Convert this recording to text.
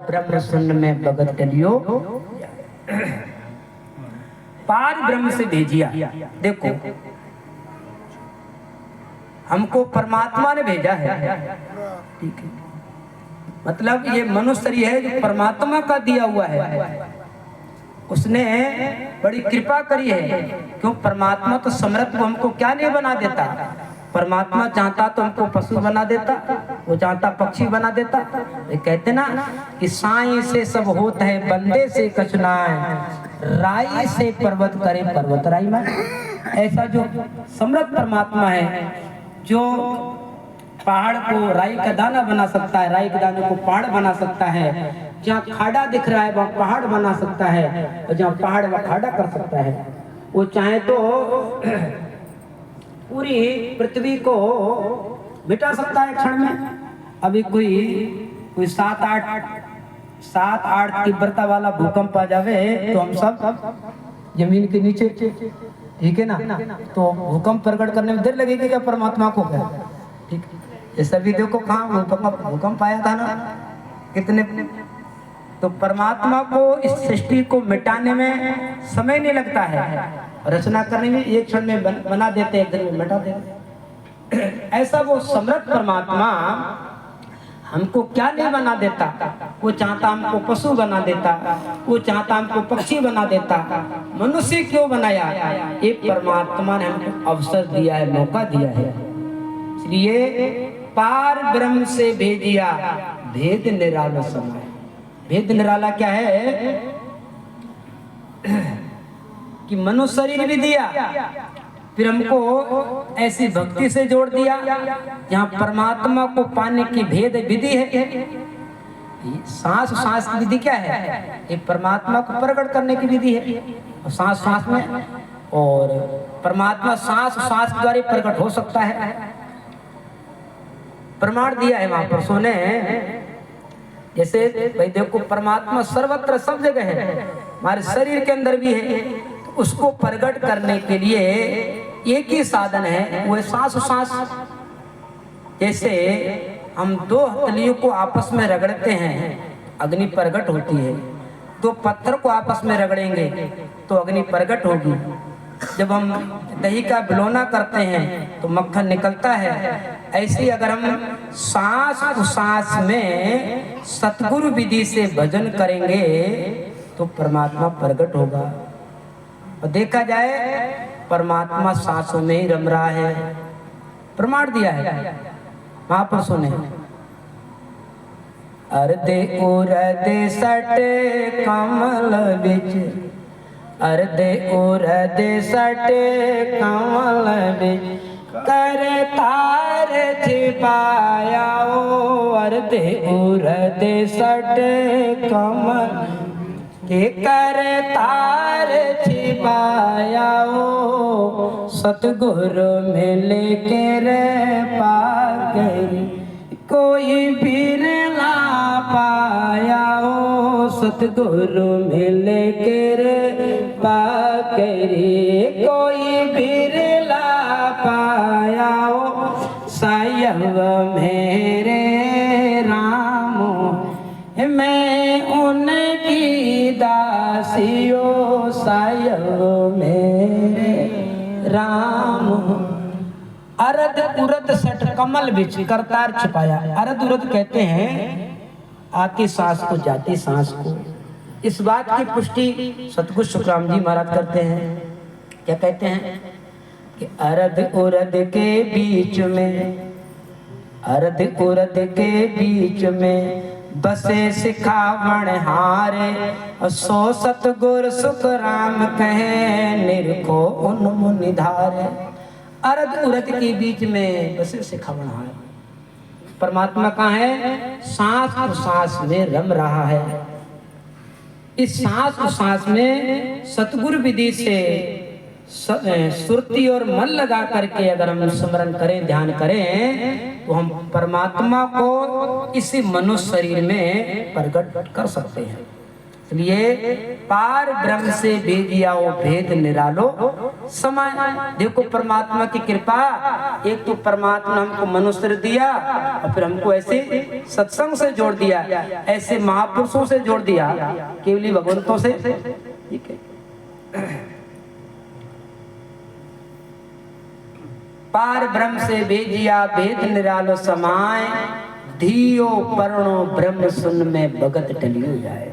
ब्रह्म शून्य में भगत टलियो, पार ब्रह्म से भेजिया। देखो हमको परमात्मा ने भेजा है, ठीक है, मतलब ये मनुष्य शरीर है जो परमात्मा का दिया हुआ है, उसने बड़ी कृपा करी है। क्यों? परमात्मा तो समर्थ को हमको क्या नहीं बना देता, परमात्मा चाहता तो हमको पशु बना देता, वो चाहता पक्षी बना देता। ये कहते ना कि साई से सब होता है, बंदे से कचनाए, राई से पर्वत करे पर्वत राई में। ऐसा जो समर्थ परमात्मा है, जो पहाड़ को राई का दाना बना सकता है, राई के दाने को पहाड़ बना सकता है, जहाँ खाड़ा दिख रहा है वहाँ पहाड़ बना सकता है, और जहाँ पहाड़ वहाँ खाड़ा कर सकता है। वो चाहे तो पूरी पृथ्वी को मिटा सकता है क्षण में। अभी कोई 7-8 तीव्रता वाला भूकंप आ जावे तो हम सब जमीन के नीचे, ठीक है ना, तो भूकंप प्रकट करने में देर लगेगी क्या परमात्मा को? क्या ठीक है, ये सभी देखो कहाँ भूकंप आया था ना, कितने। तो परमात्मा को इस सृष्टि को मिटाने में समय नहीं लगता है, रचना करने में एक क्षण में बना देते, एक दिन में मिटा देते। ऐसा वो समर्थ परमात्मा हमको क्या नहीं बना देता, वो चाहता हमको पशु बना देता, वो चाहता हमको पक्षी बना देता, मनुष्य क्यों बनाया? ये परमात्मा ने हमको अवसर दिया है, मौका दिया है। इसलिए पार ब्रह्म से भेजिया, भेद निराला समय। भेद निराला क्या है कि मनुष्य शरीर भी दिया, फिर हमको ऐसी भक्ति से जोड़ दिया जहाँ परमात्मा को पाने की भेद विधि है। सांस सांस की विधि क्या है? ये परमात्मा को प्रकट करने की विधि है, और सांस सांस में, और परमात्मा सांस सांस के द्वारा प्रकट हो सकता है। प्रमाण दिया है वहां पर सोने, जैसे भाई देखो परमात्मा सर्वत्र सब जगह है, हमारे शरीर के अंदर भी है, तो उसको प्रकट करने के लिए एक ही साधन है, वो है सांस सांस। जैसे हम दो हथेलियों को आपस में रगड़ते हैं, अग्नि प्रकट होती है। दो पत्थर को आपस में रगड़ेंगे तो अग्नि प्रकट होगी। जब हम दही का बिलोना करते हैं तो मक्खन निकलता है। ऐसे अगर हम सांस सांस में सतगुरु विधि से भजन करेंगे तो परमात्मा प्रकट होगा। और देखा जाए परमात्मा सांसों में ही रम रहा है, प्रमाण दिया है वहां पर सुने। अर्धे उर्धे सटे कमल बिच, अर्धे उर्धे सटे कमल बिच, कर तार छिपाया ओ। अर्धे उर्धे सटे कमल के कर तार छिपाया ओ। सतगुरु मिले के रे पागरी, कोई बिरला पाया ओ। सतगुरु मिले के रे पागरी, कोई बिरला पाया ओ। सायब मेरे रामो, मैं उनकी दासियो। सायब मेरे राम। अरद उरद सट कमल बिच, करतार छिपाया। अरद उरद कहते हैं आती सांस को जाती सांस को। इस बात की पुष्टि सतगुरु सुखराम जी महाराज करते हैं। क्या कहते हैं कि अरद उरद के बीच में, अरद उरद के बीच में बसे सिखावण हारे। सो सतगुर सुख राम कहे, निरखो उन मुनि धारे। अरद उरद के बीच में बसे सिखावण हारे। परमात्मा कहाँ है? सांस और सांस में रम रहा है। इस सांस और सांस में सतगुरु विधि से सुरती और मन लगा करके अगर हम स्मरण करें, ध्यान करें, तो हम परमात्मा को इसी मनुष्य शरीर में प्रकट कर सकते हैं। इसलिए पार ब्रह्म से भेजिया वो भेद निरालो समय। देखो परमात्मा की कृपा, एक तो परमात्मा ने हमको मनुष्य दिया और फिर हमको ऐसे सत्संग से जोड़ दिया, ऐसे महापुरुषों से जोड़ दिया, केवली भगवंतों से। ठीक है, पार ब्रह्म से भेजिया भेद निरालो समाय, धियो पर्णो ब्रह्म सुन में भगत टलियो जाए।